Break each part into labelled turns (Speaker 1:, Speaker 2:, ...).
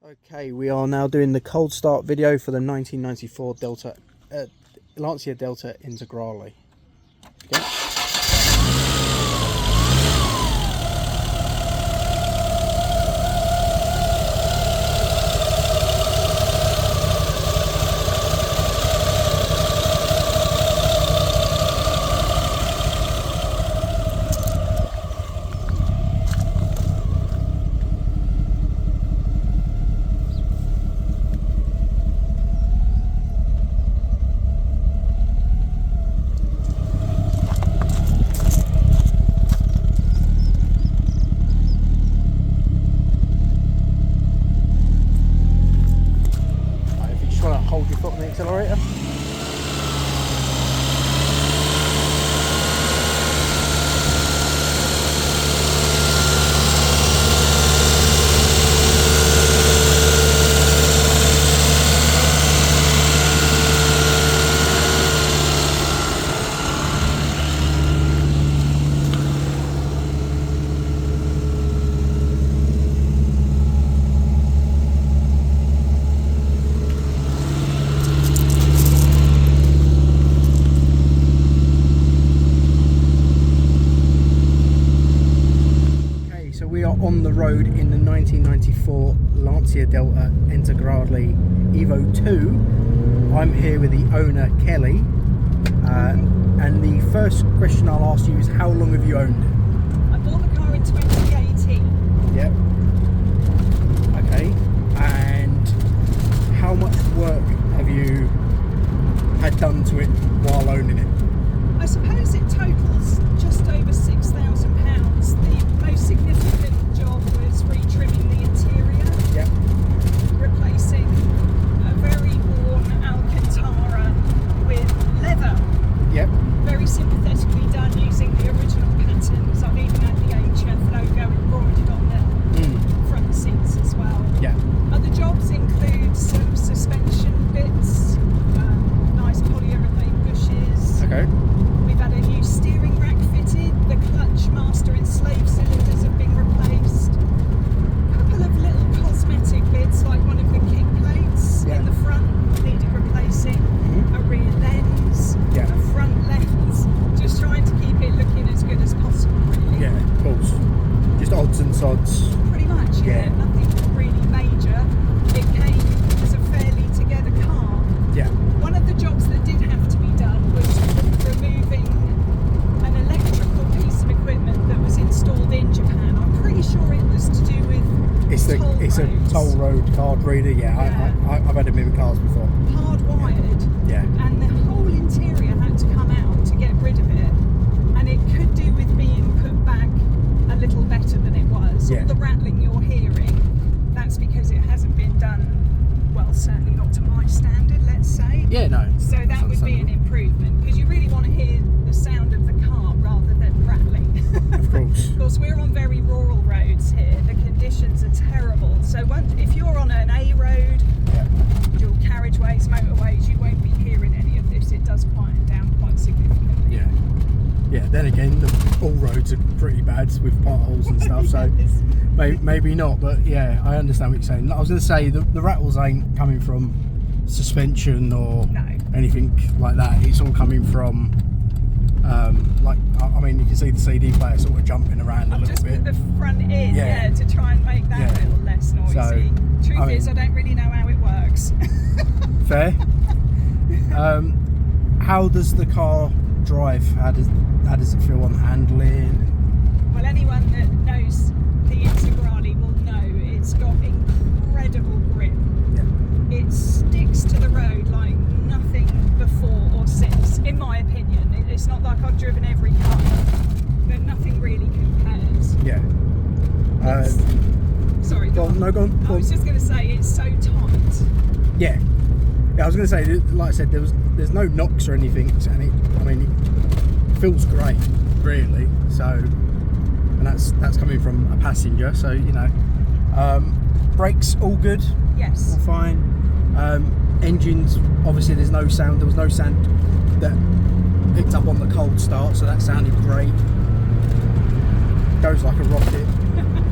Speaker 1: Okay, we are now doing the cold start video for the 1994 Lancia Delta Integrale. Okay. Hold your foot on the accelerator. We are on the road in the 1994 Lancia Delta Integrale Evo 2. I'm here with the owner, Kelly. And the first question I'll ask you is, how long have you owned it?
Speaker 2: I bought the car in 2018.
Speaker 1: Yep. Okay. And how much work have you had done to it while owning it?
Speaker 2: I suppose it totals just over £6,000. The most significant job was retrimming the interior.
Speaker 1: Yep.
Speaker 2: Replacing a very worn Alcantara with leather.
Speaker 1: Yep.
Speaker 2: Very sympathetically done using the original patterns. I've even had the HF logo embroidered on the front seats as well.
Speaker 1: Yeah.
Speaker 2: Other jobs include some suspension bits, nice polyurethane bushes.
Speaker 1: Okay.
Speaker 2: We've had a new steering rack fitted, the clutch master and slave cylinders have been replaced. A couple of little cosmetic bits like one of the kick plates in the front needed replacing, a rear lens, a front lens, just trying to keep it looking as good as possible really.
Speaker 1: Yeah, of course. Just odds and sods.
Speaker 2: Pretty much, nothing really major. It came as a fairly together car.
Speaker 1: Yeah.
Speaker 2: One of the jobs that did have to be done was removing an electrical piece of equipment that was installed in Japan. I'm pretty sure it was to do with
Speaker 1: It's a toll road card reader. Yeah. I've had them in cars before.
Speaker 2: Hardwired.
Speaker 1: Yeah.
Speaker 2: And the whole interior had to come out to get rid of it. And it could do with being put back a little better than it was.
Speaker 1: Yeah.
Speaker 2: All the rattling you're hearing, that's because it hasn't been done, well, certainly not to my standard, let's say.
Speaker 1: Yeah, no.
Speaker 2: So that would be an improvement, because you really want to hear the sound of the car rather than rattling.
Speaker 1: Of course.
Speaker 2: Of course, we're on very rural roads here. The conditions are terrible. So if you're on an A road, dual carriageways, motorways, you won't be hearing any of this. It does quieten down quite significantly.
Speaker 1: Yeah. Yeah, then again, all roads are pretty bad with potholes and stuff, so maybe not, but yeah, I understand what you're saying. I was going to say, the rattles ain't coming from suspension or anything like that. It's all coming from, I mean, you can see the CD player sort of jumping around a little
Speaker 2: just
Speaker 1: bit.
Speaker 2: Put the front in, to try and make that a little less noisy.
Speaker 1: So,
Speaker 2: Truth is, I don't really know how it works.
Speaker 1: Fair. How does the car drive? How does it feel on handling?
Speaker 2: Well, anyone that knows the Integrale will know it's got incredible grip. Yeah. It sticks to the road like nothing before or since, in my opinion. It's not like I've driven every car, but nothing really compares.
Speaker 1: Yeah.
Speaker 2: Sorry, go on.
Speaker 1: No, go on.
Speaker 2: I was just going to say, it's so tight.
Speaker 1: Yeah. Yeah, I was going to say, like I said, there's no knocks or anything, and it feels great, really. So, and that's coming from a passenger. So brakes all good.
Speaker 2: Yes.
Speaker 1: All fine. Engines, obviously, there's no sound. There was no sound that picked up on the cold start, so that sounded great. Goes like a rocket.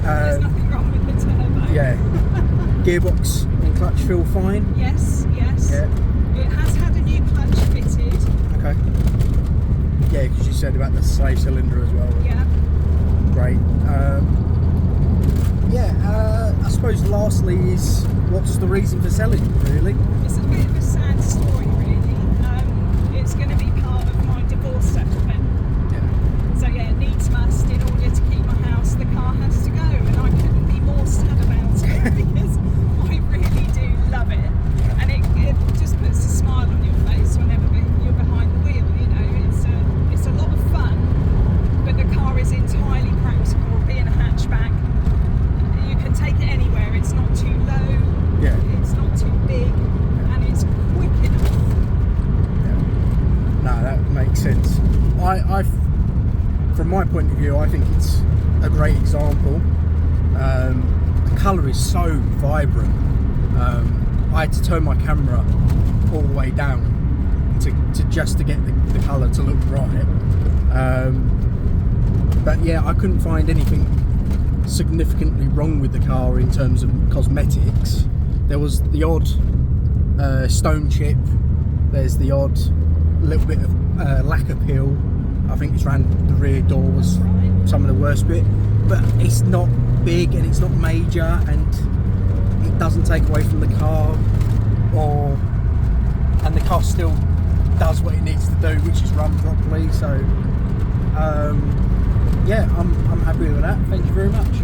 Speaker 2: There's nothing wrong with the turbo.
Speaker 1: Yeah. gearbox and clutch feel fine?
Speaker 2: Yes, yes.
Speaker 1: Yeah.
Speaker 2: It has had a new clutch fitted.
Speaker 1: Okay. Yeah, because you said about the slave cylinder as well.
Speaker 2: Yeah.
Speaker 1: Great. I suppose lastly is what's the reason for selling, really?
Speaker 2: It's a bit of a sad story, really. It's going to be part of my divorce settlement.
Speaker 1: Yeah.
Speaker 2: So yeah, needs must, in order to keep my house, the car has to go, and I couldn't be more sad about it because I really do love it, and it just puts a smile on your face whenever you're behind the wheel. You know, it's a lot of fun, but the car is entirely practical. Being a hatchback, you can take it anywhere. It's not too low.
Speaker 1: Yeah.
Speaker 2: It's not too big, and it's quick enough.
Speaker 1: No, that makes sense. From my point of view, I think it's a great example. The colour is so vibrant. I had to turn my camera all the way down to get the colour to look right. But yeah, I couldn't find anything significantly wrong with the car in terms of cosmetics. There was the odd stone chip. There's the odd little bit of lacquer peel. I think it's around the rear door was some of the worst bit, but it's not big and it's not major, and it doesn't take away from the car, and the car still does what it needs to do, which is run properly. So yeah, I'm happy with that. Thank you very much.